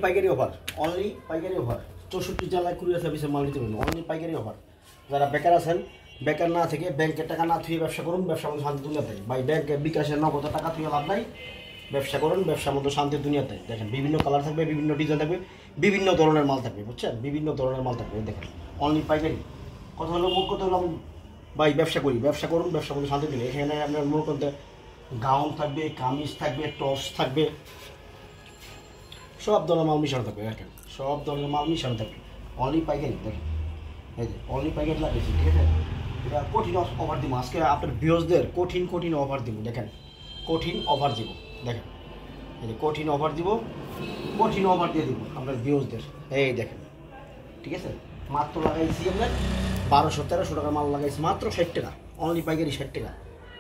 পাইকারি offer, only পাইকারি offer. 64 জেলায় কুরিয়ার সার্ভিসে মাল নিতে পারবেন, অনলি পাইকারি অফার। যারা বেকার আছেন, বেকার না থেকে ব্যাংকের টাকা না থুয়ে ব্যবসা করুন, ব্যবসা মধ্যে শান্তি দুনিয়াতে। ভাই ব্যাংকে বিকাশের নগদ টাকা থুয়ে লাভ নাই, ব্যবসা করুন, ব্যবসার মধ্যে শান্তির দুনিয়াতে। দেখেন বিভিন্ন কালার থাকবে, বিভিন্ন ডিজাইন থাকবে, বিভিন্ন ধরনের মাল থাকবে, বুঝছেন? বিভিন্ন ধরনের মাল থাকবে। দেখেন অনলি পাইকারি। কথা হলো মুখ কথা হলো ভাই ব্যবসা করি, ব্যবসা করুন, ব্যবসার মধ্যে শান্তি দিলে। এখানে আপনার মনে করতে গাউন থাকবে, কামিজ থাকবে, টপস থাকবে, সব ধরনের মাল মিশানো থাকবে। দেখেন সব ধরনের মাল মিশানো থাকবে, অনলি পাইকারি। দেখেন এই যে অনলি পাইকারি লাগিয়েছি, ঠিক আছে? এটা কঠিন অফার দিব আজকে আপনার ভিউয়ার্সদের, কঠিন কঠিন অফার দিব। দেখেন কঠিন অফার দিব, দেখেন এই যে কঠিন অফার দিব, কঠিন অফার দিয়ে দিব আপনার ভিউয়ার্সদের। এই দেখেন, ঠিক আছে? মাত্র লাগাইছি আপনার 1200-1300 টাকা মাল লাগাইছি, মাত্র 60 টাকা, অনলি পাইকারি 60 টাকা,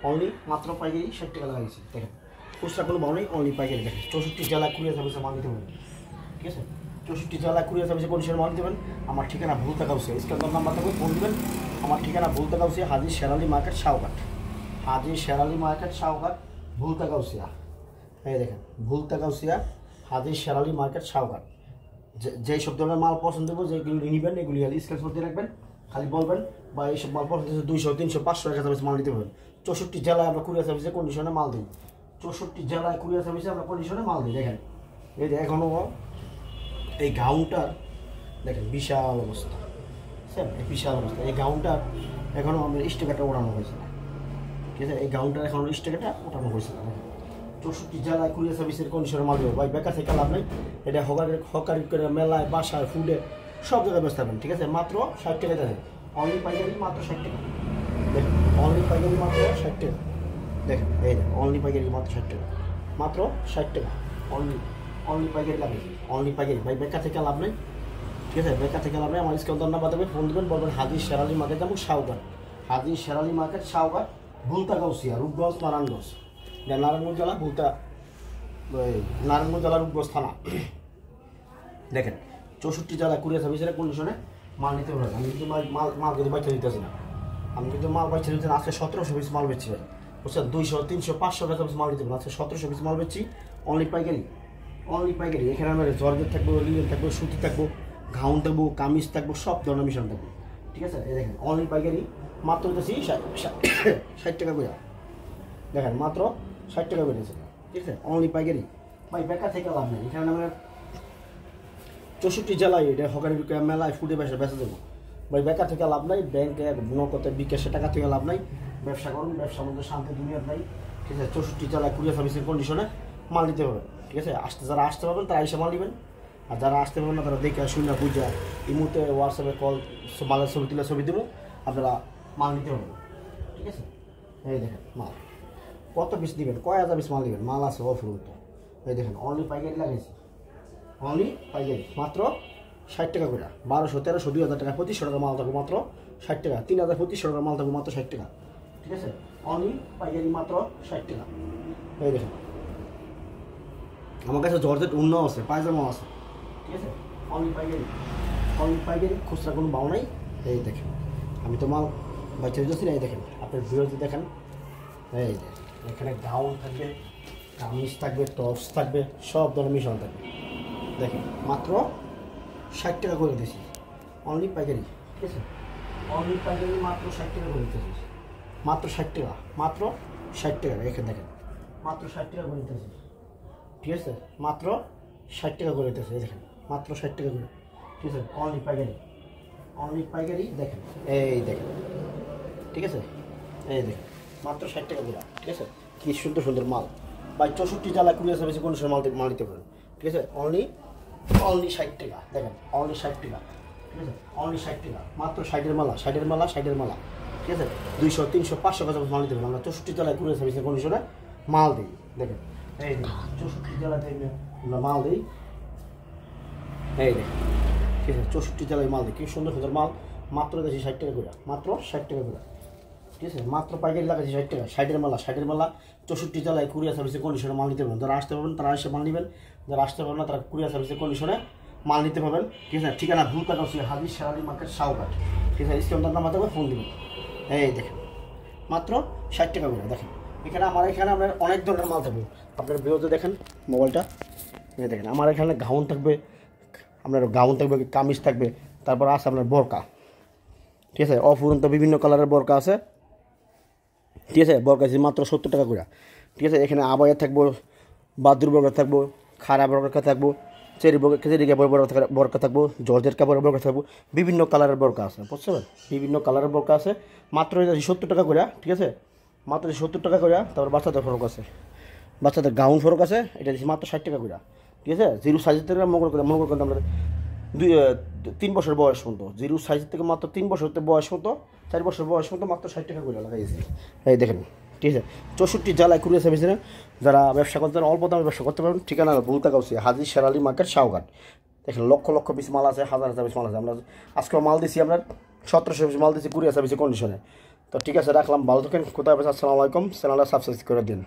অনলি মাত্র পাইকারি 60 টাকা লাগাইছি। দেখেন খুচরা কোনো ভাও নেই, অনলি পাইকারি। দেখেন 64 জেলায় কুরিয়ার সার্ভিসে মাল নিতে পারবেন, ঠিক আছে? 64 জেলায় কুরিয়ার সার্ভিসে কন্ডিশনে মাল নিতে পারেন। আমার ঠিকানা ভুল থাকা উচিত, স্ক্যান নাম্বার থাকবে, ফোন দেবেন। আমার ঠিকানা ভুল থাকা উচিত, হাজির শেরালি মার্কেট শাহঘাট, হাজির শেরালি মার্কেট শাহঘাট, ভুল থাকা উচিত। এই দেখেন ভুল থাকা উচিত, হাজির শেরালি মার্কেট শাহঘাট। যেই সব ধরনের মাল পছন্দ করবো, যেগুলি নেবেন এগুলি খালি স্ক্যান করতে রাখবেন, খালি বলবেন বা এইসব মাল পছন্দ হচ্ছে 200, 300, 500 টাকা সার্ভিস মাল নিতে পারবেন। 64 জেলায় আমরা কুরিয়ার সার্ভিসে কন্ডিশনে মাল দিই, 64 জেলায় কুরিয়ার সার্ভিসে আমরা কন্ডিশনে মাল দিই। দেখেন এই যে এখনও এই গাউনটার দেখেন বিশাল অবস্থা, স্যার এই বিশাল অবস্থা। এই গাউনটার এখনও আমাদের স্টিকারটা ওঠানো হয়েছে না, ঠিক আছে? এই গাউনটার এখনও স্টিকারটা ওঠানো হয়েছে না। 64 জেলায় কুরিয়ার সার্ভিসের কন্ডিশনে মাল দেবো। ভাই বেকার থেকে লাভ নেই, এটা হকারি করে মেলায়, বাসায়, ফুডে সব জায়গায় ব্যস্ত থাকবেন, ঠিক আছে? মাত্র 60 টাকা দেবেন, অনলি পাইকারি মাত্র 60 টাকা। দেখেন অনলি পাইকারি মাত্র 60 টাকা। দেখেন এই অনলি পাইকারি মাত্র 60 টাকা, মাত্র 60 টাকা, অনলি অনলি পাইকারি লাগে, অনলি পাইকারি। ভাই বেকার থেকে লাভ নেই, ঠিক আছে? বেকার থেকে লাভ নেই। আমার স্ক্যান নাম্বার দেবেন, ফোন দেবেন, বলবেন হাজির শেরালি মার্কেট যাবো শাহঘাট, হাজির শেরালি মার্কেট শাহঘাট, ভুলতা গাউসিয়া, রূপগঞ্জ, নারায়ণগঞ্জ। নারায়ণগঞ্জ জেলা ভুলতা, নারায়ণগঞ্জ জেলা রূপগঞ্জ থানা। দেখেন 64 জেলায় কুরিয়ার সার্ভিসের কন্ডিশনে মাল নিতে পারবেন। আমি কিন্তু মাল কিন্তু বাচ্চা দিতেছি না, আমি কিন্তু মাল বাচ্চা দিতে না। আজকে 1700 পিস মাল বেচছি ভাই, বুঝছেন? 200, 300, 500 টাকা মাল দিতে পারেন। আজকে 1700 পিস মাল বেচছি, অনলি পাইকারি, অনলি পাইকারি। এখানে আমার জর্জেট থাকবো, লিলেন থাকবো, সুতি থাকবো, গাউন থাকবো, কামিজ থাকবো, সব ধরনের মিশন থাকবে, ঠিক আছে? এই দেখেন অনলি পাইকারি মাত্র দিতেছি 60 টাকা করে। দেখেন মাত্র 60 টাকা বেড়েছে, ঠিক আছে? অনলি পাইকারি। ভাই বেকার থেকে লাভ নেই। এখানে আমরা 64 জেলায় এটা হকারি মেলায়, ফুডে বেচা দেবো। ভাই বেকার থেকে লাভ নাই, ব্যাংকে নগদে বিকাশে টাকা থেকে লাভ নাই। ব্যবসা করুন, ব্যবসার মধ্যে শান্তি দুনিয়ার নাই, ঠিক আছে? 64 জেলায় কুরিয়ার সার্ভিসের কন্ডিশনে মাল দিতে হবে, ঠিক আছে? যারা আসতে পারবেন তারা এসে মাল নেবেন, আর যারা আসতে পারবেন না তারা দেখে শুনে বুঝা এই মুহূর্তে হোয়াটসঅ্যাপে কল, মালের ছবি তুলে ছবি দেবো, আপনারা মাল নিতে পারবেন, ঠিক আছে? এই দেখেন মাল কত পিস দিবেন, কয় হাজার পিস মাল দিবেন, মাল আছে অফুরন্ত। এই দেখেন অনলি পাইকারি লাগাইছি, অনলি পাইকারি মাত্র 60 টাকা করে। 1200, 1300, 2000 টাকা, 2500 টাকা মাল থাকবে মাত্র 60 টাকা, 3000, 2500 টাকা মাল থাকবে মাত্র 60 টাকা, ঠিক আছে? অনলি পাইকারি মাত্র 60 টাকা। এই দেখেন আমার কাছে জর্জেট উন্নও আছে, পায়জামাও আছে, ঠিক আছে? অনলি পাইকারি, অনলি পাইকারি, খুচরা কোনো বাউ নাই। এই দেখেন আমি তো মাল বাচ্চা দিচ্ছি না। এই দেখেন আপনার ভিডিওতে দেখেন, এই যে এখানে গাউন থাকবে, কামিজ থাকবে, টপস থাকবে, সব ধরনের মিশন থাকবে। দেখেন মাত্র 60 টাকা করে দিয়েছি, অনলি পাইকারি, ঠিক আছে? অনলি পাইকারি মাত্র 60 টাকা করে দিতেছি, মাত্র 60 টাকা, মাত্র 60 টাকা। এখানে দেখেন মাত্র 60 টাকা করে দিতেছি, ঠিক আছে? মাত্র 60 টাকা করে দিতেছে, এই দেখেন মাত্র 60 টাকা করে, ঠিক আছে? অনলি পাইকারি, অনলি পাইকারি। দেখেন এই দেখেন, ঠিক আছে? এই দেখেন মাত্র 60 টাকা করে, ঠিক আছে? কি সুন্দর সুন্দর মাল। ভাই 64 জেলায় কুরিয়ার সার্ভিসে কোনো সময় মাল নিতে পারেন, ঠিক আছে? অনলি 60 টাকা। দেখেন অনলি 60 টাকা, ঠিক আছে? অনলি 60 টাকা, মাত্র 60-এর মালা, 60-এর মালা, 60-এর মালা, ঠিক আছে? 200, 300, 500 টাকা মাল নিতে পারেন। আমরা 64 জেলায় কুরিয়ার সার্ভিসের কন্ডিশনে মাল দিই। দেখেন এই 64 জেলাতে আমরা মাল দিই, এই দেখেন, ঠিক আছে? 64 জেলায় মাল দিই, কি সুন্দর সুন্দর মাল, মাত্র দেখছি 60 টাকা করে, মাত্র 60 টাকা করে, ঠিক আছে? মাত্র পাইকারি লাগাচ্ছি 60 টাকা, 60-এর মালা, 60-এর মালা। 64 জেলায় কুরিয়ার সার্ভিসের কন্ডিশনে মাল নিতে পারবেন। যারা আসতে পারবেন তারা এসে মাল নেবেন, যারা আসতে পারবেন না তারা কুরিয়ার সার্ভিসের কন্ডিশনে মাল নিতে পারবেন, ঠিক আছে? ঠিকানা ভুলতা গাউসিয়া, হাজির শেরালি মার্কেট শাহঘাট, ঠিক আছে? স্ক্যান নাম্বার দেবে, ফোন দেবেন। এই দেখেন মাত্র 60 টাকা করে। দেখেন এখানে আমার এখানে আপনার অনেক ধরনের মাল থাকবে। আপনার ভিডিওতে দেখেন মোবাইলটা, এই দেখেন আমার এখানে গাউন থাকবে, আপনার গাউন থাকবে, কামিজ থাকবে, তারপর আছে আপনার বোরকা, ঠিক আছে, অফুরন্ত বিভিন্ন কালারের বোরকা আছে, ঠিক আছে। বোরকা আছে মাত্র 70 টাকা করে, ঠিক আছে। এখানে আবায়া থাকবো, বাদুর বোরকা থাকবো, খারাপ বোরকা থাকবো, চেরি বোরকা থাকবো, জর্জের কাপড়ের বোরকা থাকবো, বিভিন্ন কালারের বোরকা আছে, বুঝতে পারেন, বিভিন্ন কালারের বোরকা আছে মাত্র 70 টাকা করে, ঠিক আছে, মাত্র 70 টাকা করে। তারপর বাচ্চাদের ফরক আছে, বাচ্চাদের গাউন ফরক আছে, এটা দিচ্ছি মাত্র 60 টাকা করে, ঠিক আছে। জিরো সাইজের থেকে মনে করেন আমরা 3 বছর বয়স পর্যন্ত, জিরো সাইজের থেকে মাত্র 3 বছর বয়স পর্যন্ত, 4 বছর বয়স পর্যন্ত মাত্র 60 টাকা করে লাগাইছি। এই দেখেন, ঠিক আছে। 64 জেলায় কুরিয়ার সার্ভিসে যারা ব্যবসা করতে পারেন, অল্প দামে ব্যবসা করতে পারেন, ঠিকানা ভুলতা গাউসি, হাজি শেরালি মার্কেট, শাওঘাট। দেখেন লক্ষ লক্ষ পিস মাল আছে, হাজার হাজার পিস মাল আছে। আমরা আজকেও মাল দিচ্ছি, আপনার 1700 পিস মাল দিচ্ছি কুরিয়ার সার্ভিসে কন্ডিশনে। তো ঠিক আছে, রাখলাম, ভালো থাকেন, কোথায় আসসালামু আলাইকুম, চ্যানেলটা সাবস্ক্রাইব করে দিন।